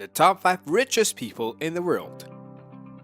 the top 5 richest people in the world.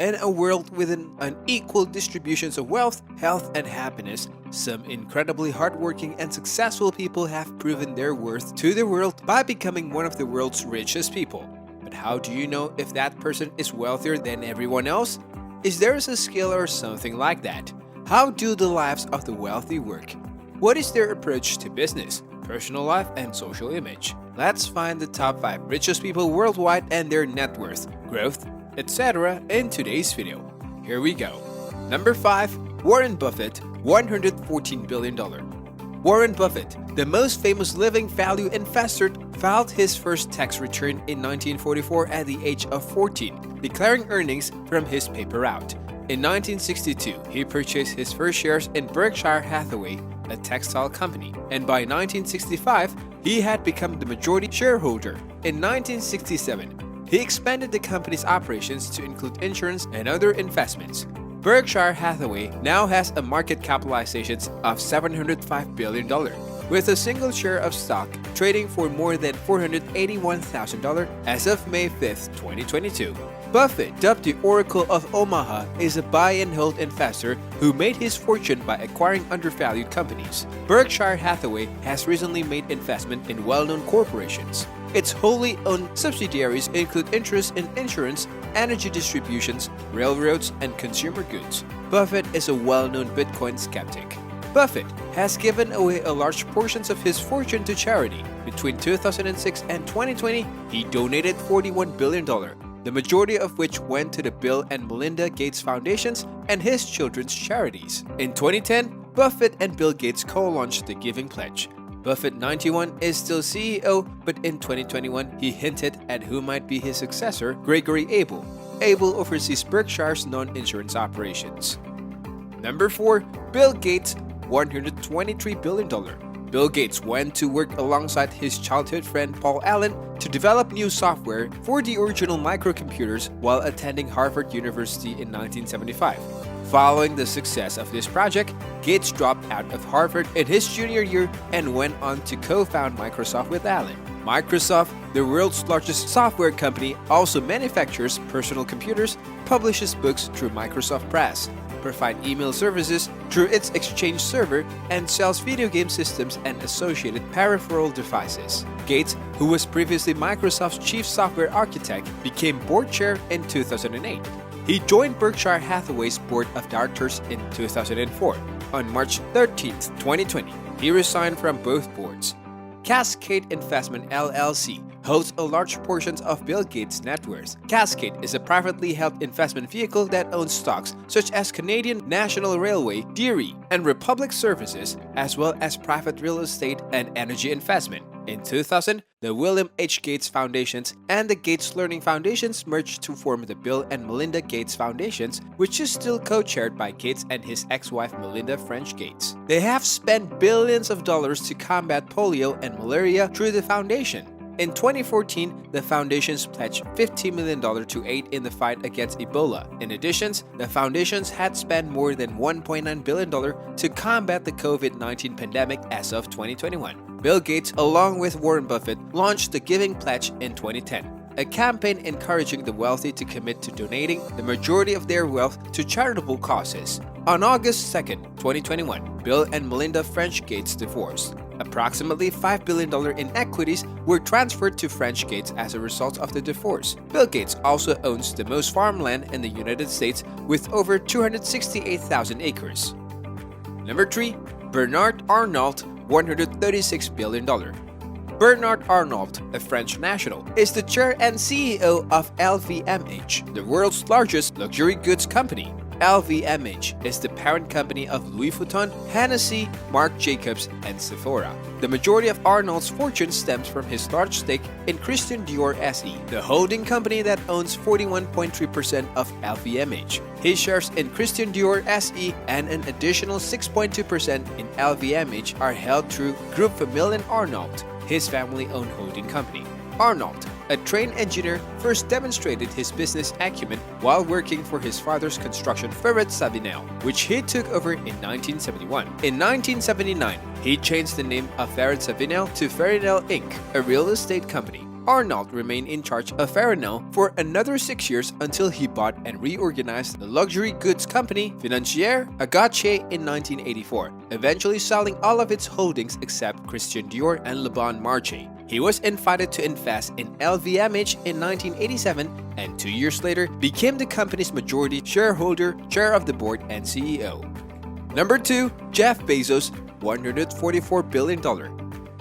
In a world with an unequal distributions of wealth, health, and happiness, some incredibly hardworking and successful people have proven their worth to the world by becoming one of the world's richest people. But how do you know if that person is wealthier than everyone else? Is there a skill or something like that? How do the lives of the wealthy work? What is their approach to business, personal life, and social image? Let's find the top 5 richest people worldwide and their net worth, growth, etc. in today's video. Here we go. Number 5. Warren Buffett, $114 billion. Warren Buffett, the most famous living value investor, filed his first tax return in 1944 at the age of 14, declaring earnings from his paper route. In 1962, he purchased his first shares in Berkshire Hathaway, a textile company, and by 1965, he had become the majority shareholder. In 1967, he expanded the company's operations to include insurance and other investments. Berkshire Hathaway now has a market capitalization of $705 billion, with a single share of stock trading for more than $481,000 as of May 5, 2022. Buffett, dubbed the Oracle of Omaha, is a buy-and-hold investor who made his fortune by acquiring undervalued companies. Berkshire Hathaway has recently made investment in well-known corporations. Its wholly owned subsidiaries include interests in insurance, energy distributions, railroads, and consumer goods. Buffett is a well-known Bitcoin skeptic. Buffett has given away a large portions of his fortune to charity. Between 2006 and 2020, he donated $41 billion, the majority of which went to the Bill and Melinda Gates Foundations and his children's charities. In 2010, Buffett and Bill Gates co-launched the Giving Pledge. Buffett, 91, is still CEO, but in 2021, he hinted at who might be his successor, Gregory Abel. Abel oversees Berkshire's non-insurance operations. Number 4. Bill Gates, $123 billion. Bill Gates went to work alongside his childhood friend Paul Allen to develop new software for the original microcomputers while attending Harvard University in 1975. Following the success of this project, Gates dropped out of Harvard in his junior year and went on to co-found Microsoft with Allen. Microsoft, the world's largest software company, also manufactures personal computers, publishes books through Microsoft Press, provides email services through its Exchange server, and sells video game systems and associated peripheral devices. Gates, who was previously Microsoft's chief software architect, became board chair in 2008. He joined Berkshire Hathaway's board of directors in 2004. On March 13, 2020, he resigned from both boards. Cascade Investment LLC holds a large portion of Bill Gates' net worth. Cascade is a privately held investment vehicle that owns stocks such as Canadian National Railway, Dairy, and Republic Services, as well as private real estate and energy investment. In 2000, the William H. Gates Foundations and the Gates Learning Foundations merged to form the Bill and Melinda Gates Foundations, which is still co-chaired by Gates and his ex-wife Melinda French Gates. They have spent billions of dollars to combat polio and malaria through the foundation. In 2014, the foundations pledged $50 million to aid in the fight against Ebola. In addition, the foundations had spent more than $1.9 billion to combat the COVID-19 pandemic as of 2021. Bill Gates, along with Warren Buffett, launched the Giving Pledge in 2010, a campaign encouraging the wealthy to commit to donating the majority of their wealth to charitable causes. On August 2, 2021, Bill and Melinda French Gates divorced. Approximately $5 billion in equities were transferred to French Gates as a result of the divorce. Bill Gates also owns the most farmland in the United States with over 268,000 acres. Number 3. Bernard Arnault, $136 billion. Bernard Arnault, a French national, is the chair and CEO of LVMH, the world's largest luxury goods company. LVMH is the parent company of Louis Vuitton, Hennessy, Marc Jacobs, and Sephora. The majority of Arnault's fortune stems from his large stake in Christian Dior SE, the holding company that owns 41.3% of LVMH. His shares in Christian Dior SE and an additional 6.2% in LVMH are held through Groupe Famille Arnault, his family-owned holding company. Arnault, a trained engineer, first demonstrated his business acumen while working for his father's construction firm Savinel, which he took over in 1971. In 1979, he changed the name of Savinel to Farinel Inc., a real estate company. ARNAULT remained in charge of ARNAULT for another 6 years until he bought and reorganized the luxury goods company Financière Agache in 1984, eventually selling all of its holdings except Christian Dior and Le Bon Marché. He was invited to invest in LVMH in 1987 and 2 years later became the company's majority shareholder, chair of the board, and CEO. Number 2. Jeff Bezos, $144 billion.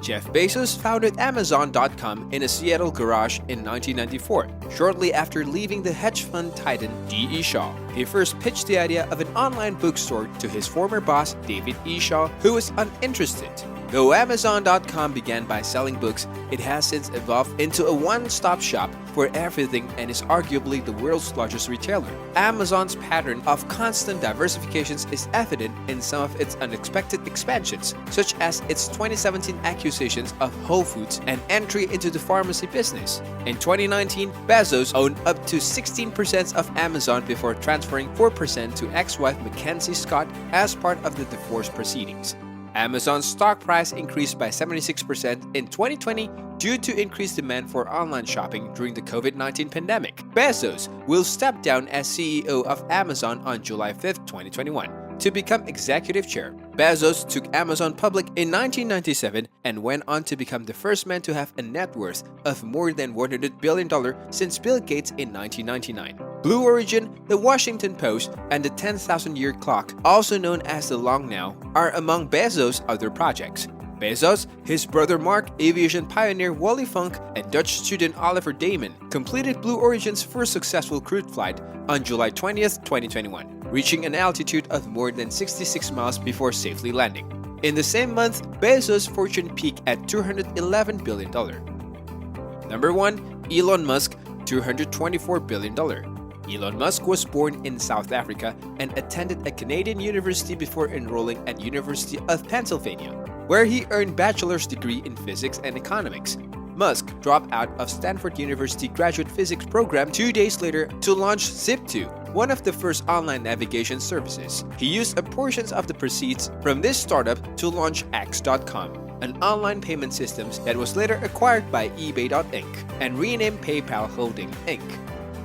Jeff Bezos founded Amazon.com in a Seattle garage in 1994, shortly after leaving the hedge fund titan D.E. Shaw. He first pitched the idea of an online bookstore to his former boss, David E. Shaw, who was uninterested. Though Amazon.com began by selling books, it has since evolved into a one-stop shop for everything and is arguably the world's largest retailer. Amazon's pattern of constant diversifications is evident in some of its unexpected expansions, such as its 2017 acquisitions of Whole Foods and entry into the pharmacy business. In 2019, Bezos owned up to 16% of Amazon before transferring 4% to ex-wife Mackenzie Scott as part of the divorce proceedings. Amazon's stock price increased by 76% in 2020 due to increased demand for online shopping during the COVID-19 pandemic. Bezos will step down as CEO of Amazon on July 5, 2021, to become executive chair. Bezos took Amazon public in 1997 and went on to become the first man to have a net worth of more than $100 billion since Bill Gates in 1999. Blue Origin, The Washington Post, and the 10,000-year clock, also known as the Long Now, are among Bezos' other projects. Bezos, his brother Mark, aviation pioneer Wally Funk, and Dutch student Oliver Damon completed Blue Origin's first successful crewed flight on July 20, 2021, reaching an altitude of more than 66 miles before safely landing. In the same month, Bezos' fortune peaked at $211 billion. Number 1. Elon Musk, $224 billion. Elon Musk was born in South Africa and attended a Canadian university before enrolling at University of Pennsylvania, where he earned bachelor's degree in physics and economics. Musk dropped out of Stanford University graduate physics program 2 days later to launch Zip2, one of the first online navigation services. He used a portion of the proceeds from this startup to launch X.com, an online payment system that was later acquired by eBay.inc and renamed PayPal Holding Inc.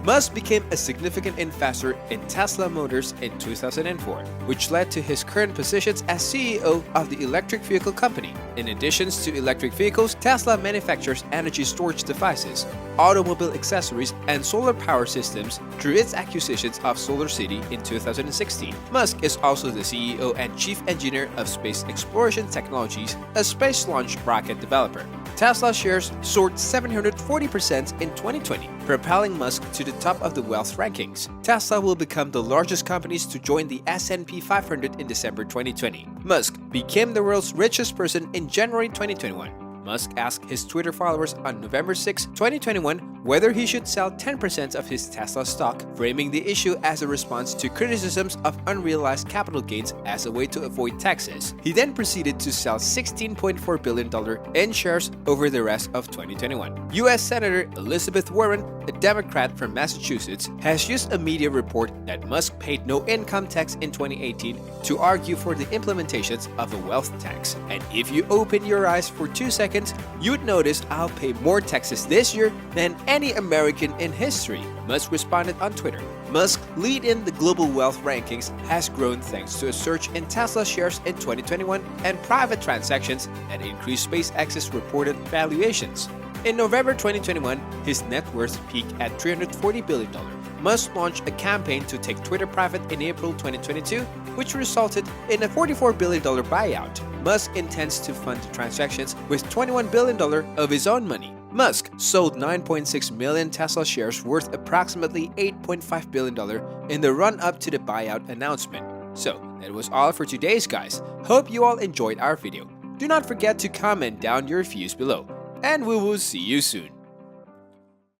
Musk became a significant investor in Tesla Motors in 2004, which led to his current positions as CEO of the electric vehicle company. In addition to electric vehicles, Tesla manufactures energy storage devices, automobile accessories, and solar power systems through its acquisitions of SolarCity in 2016. Musk is also the CEO and chief engineer of Space Exploration Technologies, a space launch rocket developer. Tesla shares soared 740% in 2020, propelling Musk to the top of the wealth rankings. Tesla will become the largest companies to join the S&P 500 in December 2020. Musk became the world's richest person in January 2021. Musk asked his Twitter followers on November 6, 2021, whether he should sell 10% of his Tesla stock, framing the issue as a response to criticisms of unrealized capital gains as a way to avoid taxes. He then proceeded to sell $16.4 billion in shares over the rest of 2021. U.S. Senator Elizabeth Warren, a Democrat from Massachusetts, has used a media report that Musk paid no income tax in 2018 to argue for the implementations of a wealth tax. And if you open your eyes for 2 seconds, you'd notice I'll pay more taxes this year than any American in history, Musk responded on Twitter. Musk's lead in the global wealth rankings has grown thanks to a surge in Tesla shares in 2021 and private transactions that increased SpaceX's reported valuations. In November 2021, his net worth peaked at $340 billion. Musk launched a campaign to take Twitter private in April 2022, which resulted in a $44 billion buyout. Musk intends to fund the transactions with $21 billion of his own money. Musk sold 9.6 million Tesla shares worth approximately $8.5 billion in the run-up to the buyout announcement. So, that was all for today's guys. Hope you all enjoyed our video. Do not forget to comment down your views below, and we will see you soon.